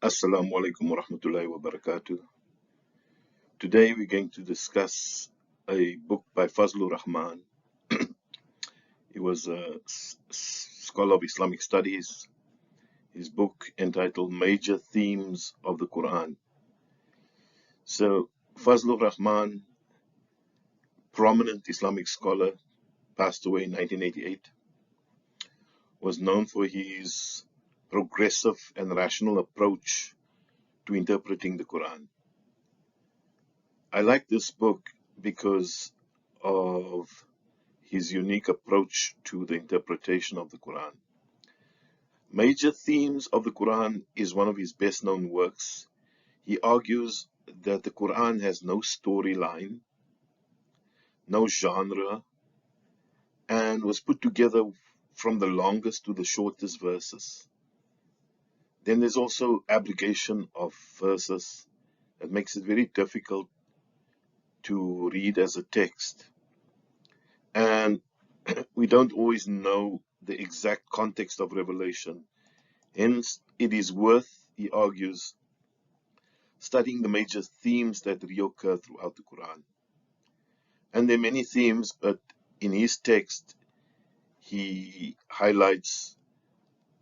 Assalamu alaikum wa rahmatullahi wa barakatuh. Today we're going to discuss a book by Fazlur Rahman. He was a scholar of Islamic studies. His book entitled Major Themes of the Qur'an. So Fazlur Rahman, prominent Islamic scholar, passed away in 1988, was known for his progressive and rational approach to interpreting the Qur'an. I like this book because of his unique approach to the interpretation of the Quran. Major Themes of the Quran is one of his best known works. He argues that the Quran has no storyline, no genre, and was put together from the longest to the shortest verses. Then there's also abrogation of verses that makes it very difficult to read as a text. And we don't always know the exact context of revelation. Hence, it is worth, he argues, studying the major themes that reoccur throughout the Quran. And there are many themes, but in his text, he highlights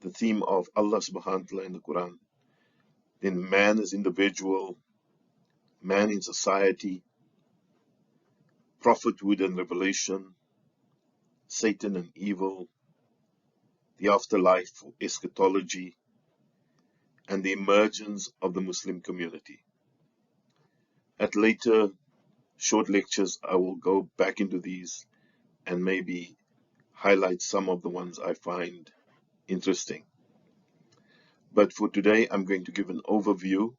the theme of Allah subhanahu wa ta'ala in the Quran. Then man as individual, man in society, prophethood and revelation, Satan and evil, the afterlife or eschatology, and the emergence of the Muslim community. At later short lectures, I will go back into these and maybe highlight some of the ones I find interesting. But for today, I'm going to give an overview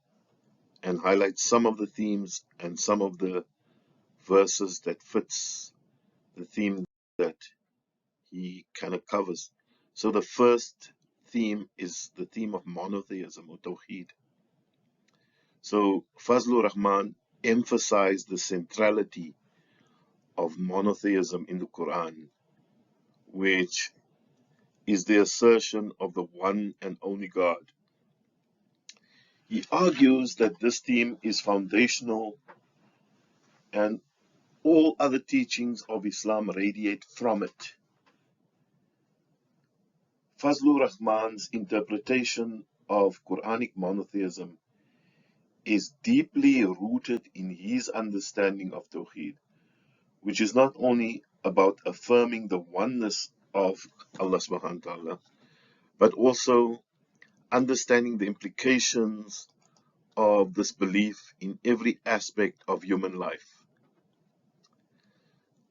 and highlight some of the themes and some of the verses that fits the theme that he kind of covers. So the first theme is the theme of monotheism or tawheed. So Fazlur Rahman emphasized the centrality of monotheism in the Quran, which is the assertion of the one and only God. He argues that this theme is foundational and all other teachings of Islam radiate from it. Fazlur Rahman's interpretation of Quranic monotheism is deeply rooted in his understanding of Tawheed, which is not only about affirming the oneness of Allah subhanahu wa ta'ala, but also understanding the implications of this belief in every aspect of human life.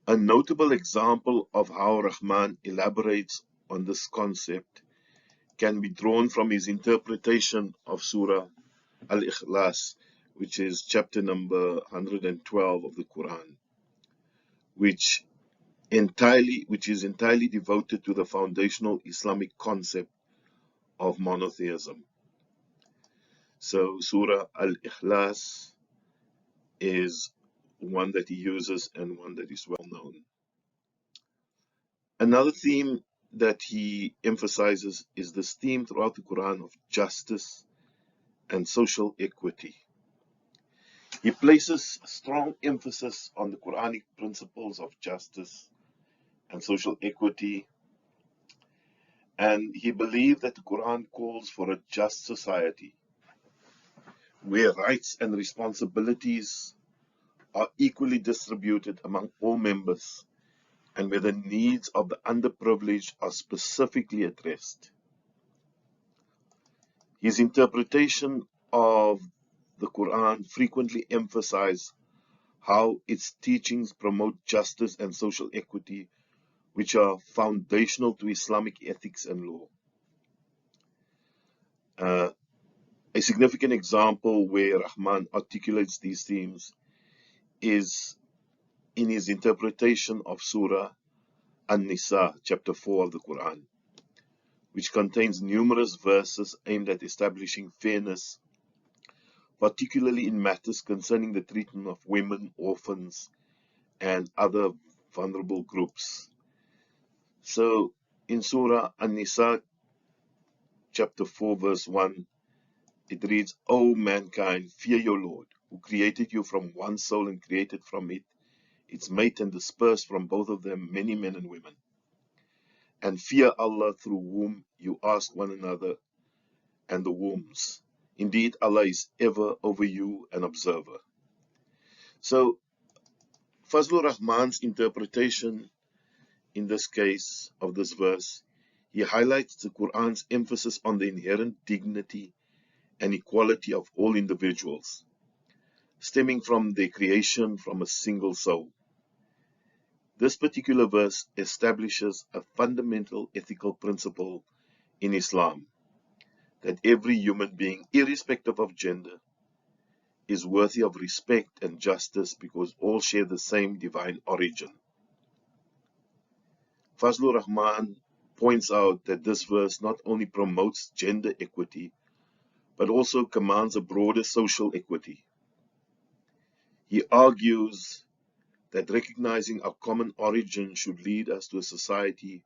A notable example of how Rahman elaborates on this concept can be drawn from his interpretation of Surah Al-Ikhlas, which is chapter number 112 of the Quran, which is entirely devoted to the foundational Islamic concept of monotheism. So Surah Al-Ikhlas is one that he uses and one that is well known. Another theme that he emphasizes is this theme throughout the Quran of justice and social equity. He places strong emphasis on the Quranic principles of justice and social equity, and he believed that the Quran calls for a just society where rights and responsibilities are equally distributed among all members and where the needs of the underprivileged are specifically addressed. His interpretation of the Quran frequently emphasizes how its teachings promote justice and social equity, which are foundational to Islamic ethics and law. A significant example where Rahman articulates these themes is in his interpretation of Surah An-Nisa, chapter 4 of the Quran, which contains numerous verses aimed at establishing fairness, particularly in matters concerning the treatment of women, orphans, and other vulnerable groups. So in Surah An-Nisa, chapter 4, verse 1, it reads, O mankind, fear your Lord, who created you from one soul and created from it its mate and dispersed from both of them many men and women. And fear Allah through whom you ask one another and the wombs. Indeed, Allah is ever over you an observer. So, Fazlur Rahman's interpretation in this case of this verse, he highlights the Qur'an's emphasis on the inherent dignity and equality of all individuals, stemming from their creation from a single soul. This particular verse establishes a fundamental ethical principle in Islam, that every human being, irrespective of gender, is worthy of respect and justice because all share the same divine origin. Fazlur Rahman points out that this verse not only promotes gender equity, but also commands a broader social equity. He argues that recognizing our common origin should lead us to a society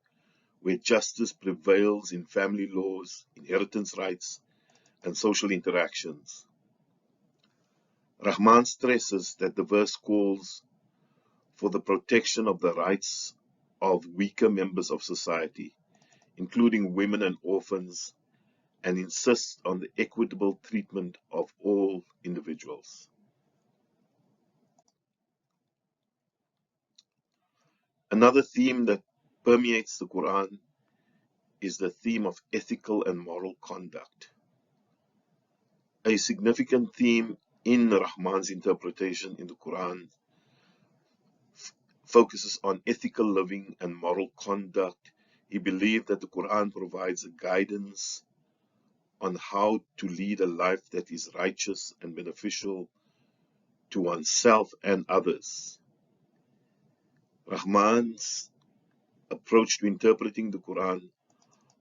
where justice prevails in family laws, inheritance rights, and social interactions. Rahman stresses that the verse calls for the protection of the rights of weaker members of society, including women and orphans, and insists on the equitable treatment of all individuals. Another theme that permeates the Quran is the theme of ethical and moral conduct. A significant theme in Rahman's interpretation in the Quran focuses on ethical living and moral conduct. He believed that the Quran provides a guidance on how to lead a life that is righteous and beneficial to oneself and others. Rahman's approach to interpreting the Quran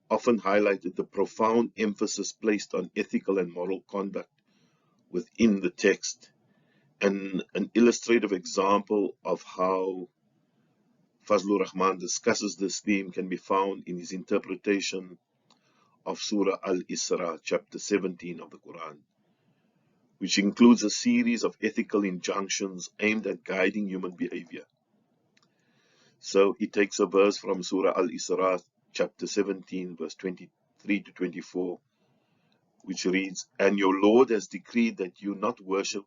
often highlighted the profound emphasis placed on ethical and moral conduct within the text, and an illustrative example of how Fazlur Rahman discusses this theme can be found in his interpretation of Surah Al-Isra, chapter 17 of the Quran, which includes a series of ethical injunctions aimed at guiding human behavior. So he takes a verse from Surah Al-Isra, chapter 17, verse 23 to 24, which reads, And your Lord has decreed that you not worship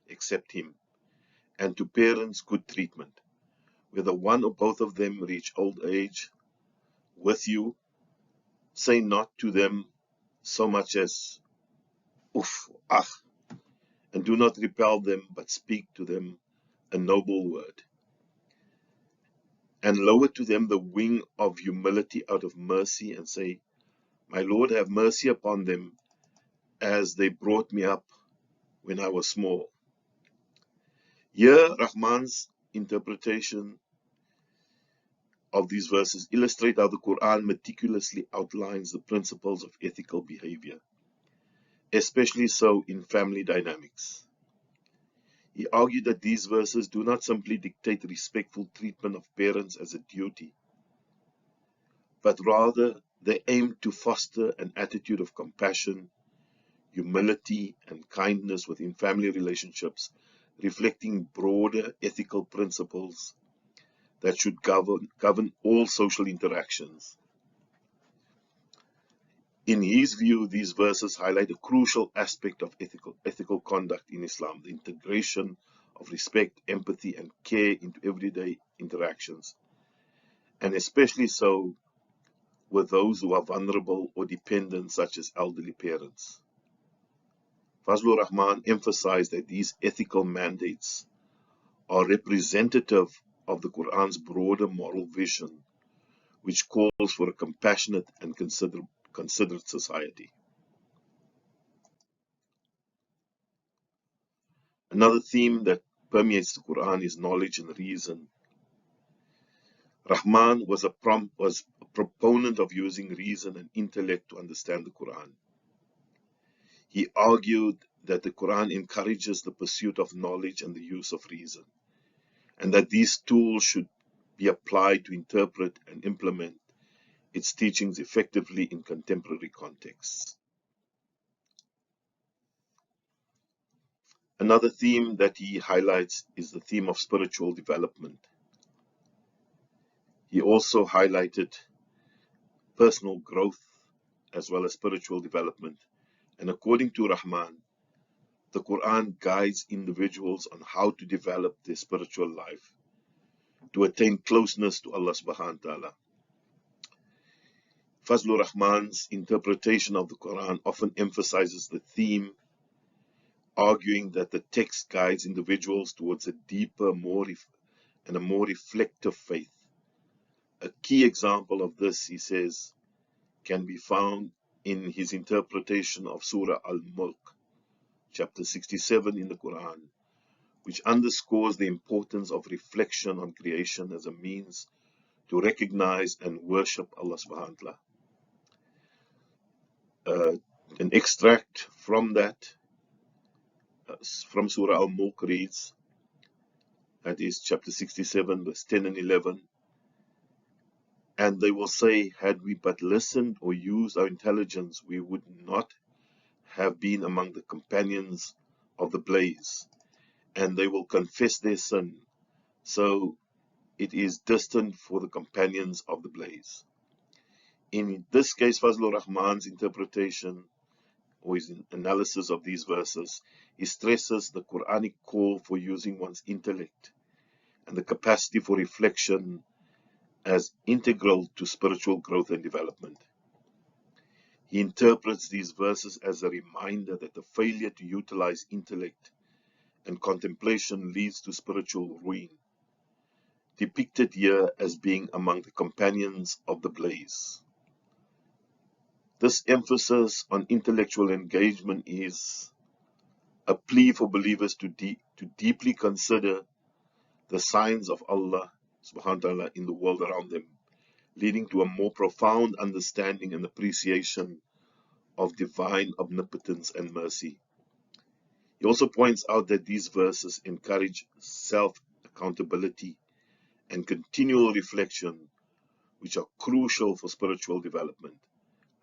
except Him, and to parents good treatment, whether one or both of them reach old age with you, say not to them so much as uff, ah, and do not repel them, but speak to them a noble word. And lower to them the wing of humility out of mercy, and say, My Lord, have mercy upon them, as they brought me up when I was small. Here, Rahman's interpretation of these verses illustrate how the Quran meticulously outlines the principles of ethical behavior, especially so in family dynamics. He argued that these verses do not simply dictate respectful treatment of parents as a duty, but rather they aim to foster an attitude of compassion, humility, and kindness within family relationships, reflecting broader ethical principles that should govern all social interactions. In his view, these verses highlight a crucial aspect of ethical conduct in Islam, the integration of respect, empathy, and care into everyday interactions, and especially so with those who are vulnerable or dependent, such as elderly parents. Fazlur Rahman emphasized that these ethical mandates are representative of the Quran's broader moral vision, which calls for a compassionate and considerate society. Another theme that permeates the Quran is knowledge and reason. Rahman was a proponent of using reason and intellect to understand the Quran. He argued that the Quran encourages the pursuit of knowledge and the use of reason, and that these tools should be applied to interpret and implement its teachings effectively in contemporary contexts. Another theme that he highlights is the theme of spiritual development. He also highlighted personal growth as well as spiritual development. And according to Rahman, the Qur'an guides individuals on how to develop their spiritual life, to attain closeness to Allah subhanahu wa ta'ala. Fazlur Rahman's interpretation of the Qur'an often emphasizes the theme, arguing that the text guides individuals towards a deeper, and a more reflective faith. A key example of this, he says, can be found in his interpretation of Surah Al-Mulk, chapter 67 in the Quran, which underscores the importance of reflection on creation as a means to recognize and worship Allah subhanahu wa ta'ala. An extract from that, from Surah Al-Mulk reads, that is chapter 67, verse 10 and 11, and they will say, had we but listened or used our intelligence, we would not have been among the companions of the blaze. And they will confess their sin, so it is destined for the companions of the blaze. In this case, Fazlur Rahman's interpretation or his analysis of these verses, he stresses the Quranic call for using one's intellect and the capacity for reflection as integral to spiritual growth and development. He interprets these verses as a reminder that the failure to utilize intellect and contemplation leads to spiritual ruin, depicted here as being among the companions of the blaze. This emphasis on intellectual engagement is a plea for believers to deeply consider the signs of Allah subhanahu wa ta'ala in the world around them, leading to a more profound understanding and appreciation of divine omnipotence and mercy. He also points out that these verses encourage self-accountability and continual reflection, which are crucial for spiritual development.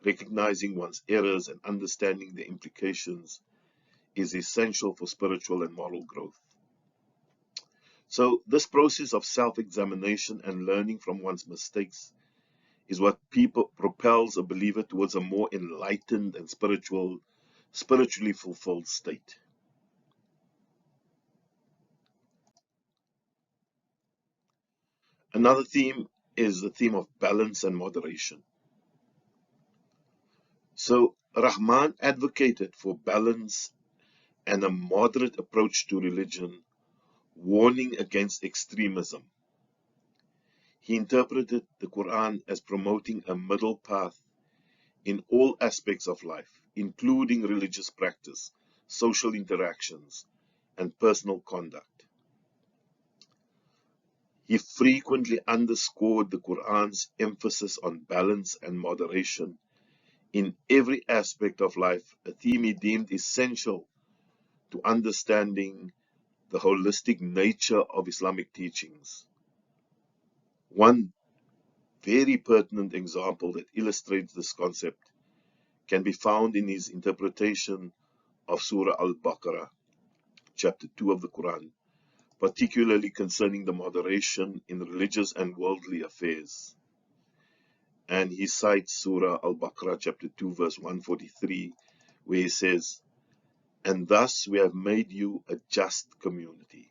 Recognizing one's errors and understanding their implications is essential for spiritual and moral growth. So this process of self-examination and learning from one's mistakes is what propels a believer towards a more enlightened and spiritually fulfilled state. Another theme is the theme of balance and moderation. So Rahman advocated for balance and a moderate approach to religion, warning against extremism. He interpreted the Quran as promoting a middle path in all aspects of life, including religious practice, social interactions, and personal conduct. He frequently underscored the Quran's emphasis on balance and moderation in every aspect of life, a theme he deemed essential to understanding the holistic nature of Islamic teachings. One very pertinent example that illustrates this concept can be found in his interpretation of Surah Al-Baqarah, chapter 2 of the Quran, particularly concerning the moderation in religious and worldly affairs. And he cites Surah Al-Baqarah, chapter 2, verse 143, where he says, and thus we have made you a just community,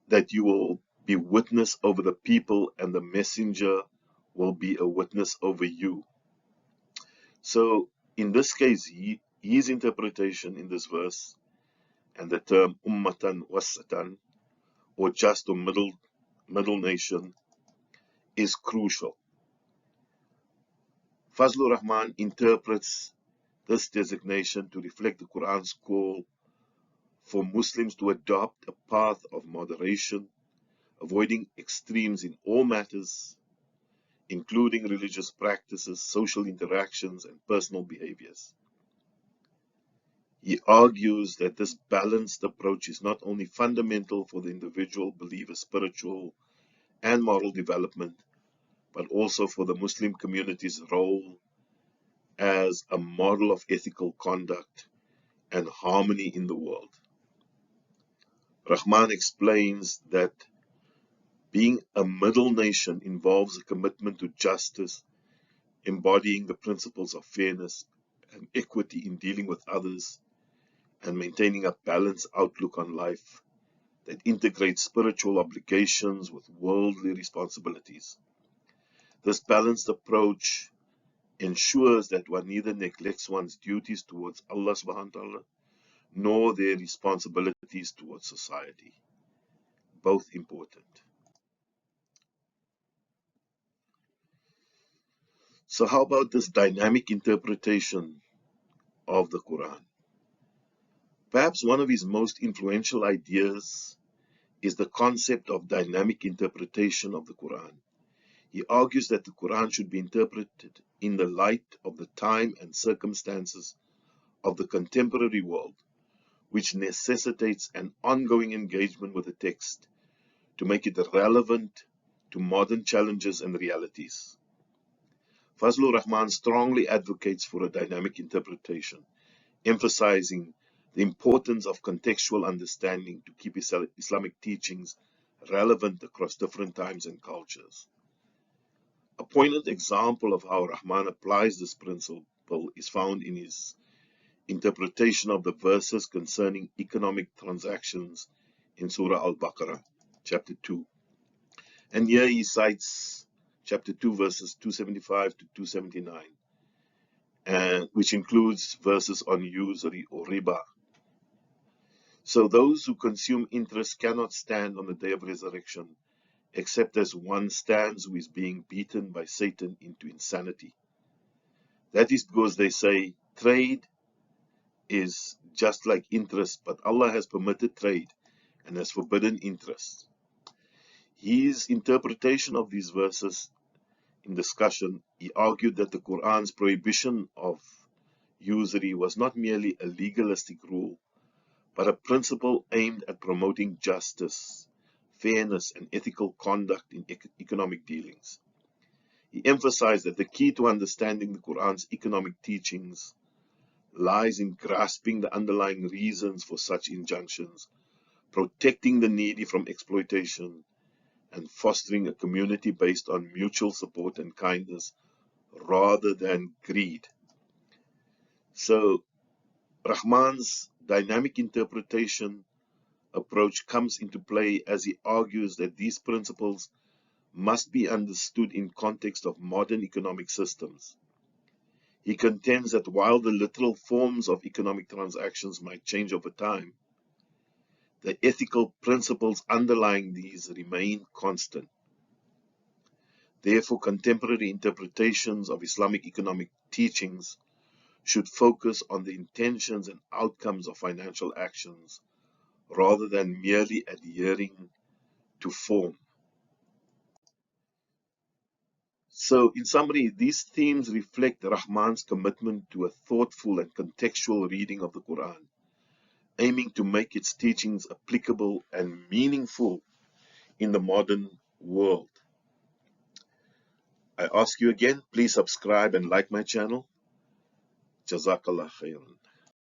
that you will be witness over the people, and the messenger will be a witness over you. So in this case, his interpretation in this verse, and the term ummatan wasatan, or just or middle nation, is crucial. Fazlur Rahman interprets this designation to reflect the Quran's call for Muslims to adopt a path of moderation, avoiding extremes in all matters, including religious practices, social interactions, and personal behaviors. He argues that this balanced approach is not only fundamental for the individual believer's spiritual and moral development, but also for the Muslim community's role as a model of ethical conduct and harmony in the world. Rahman explains that being a middle nation involves a commitment to justice, embodying the principles of fairness and equity in dealing with others, and maintaining a balanced outlook on life that integrates spiritual obligations with worldly responsibilities. This balanced approach ensures that one neither neglects one's duties towards Allah subhanahu wa ta'ala nor their responsibilities towards society. Both important. So how about this dynamic interpretation of the Quran? Perhaps one of his most influential ideas is the concept of dynamic interpretation of the Quran. He argues that the Quran should be interpreted in the light of the time and circumstances of the contemporary world, which necessitates an ongoing engagement with the text to make it relevant to modern challenges and realities. Fazlur Rahman strongly advocates for a dynamic interpretation, emphasizing the importance of contextual understanding to keep Islamic teachings relevant across different times and cultures. A poignant example of how Rahman applies this principle is found in his interpretation of the verses concerning economic transactions in Surah Al-Baqarah, chapter 2. And here he cites chapter 2, verses 275 to 279, which includes verses on usury or riba. So those who consume interest cannot stand on the day of resurrection, except as one stands who is being beaten by Satan into insanity. That is because they say trade is just like interest, but Allah has permitted trade and has forbidden interest. His interpretation of these verses in discussion, he argued that the Quran's prohibition of usury was not merely a legalistic rule, but a principle aimed at promoting justice, fairness, and ethical conduct in economic dealings. He emphasized that the key to understanding the Quran's economic teachings lies in grasping the underlying reasons for such injunctions, protecting the needy from exploitation, and fostering a community based on mutual support and kindness rather than greed. So, Rahman's dynamic interpretation approach comes into play as he argues that these principles must be understood in context of modern economic systems. He contends that while the literal forms of economic transactions might change over time, the ethical principles underlying these remain constant. Therefore, contemporary interpretations of Islamic economic teachings should focus on the intentions and outcomes of financial actions rather than merely adhering to form. So, in summary, these themes reflect Rahman's commitment to a thoughtful and contextual reading of the Quran, aiming to make its teachings applicable and meaningful in the modern world. I ask you again, please subscribe and like my channel. Jazakallah khairan.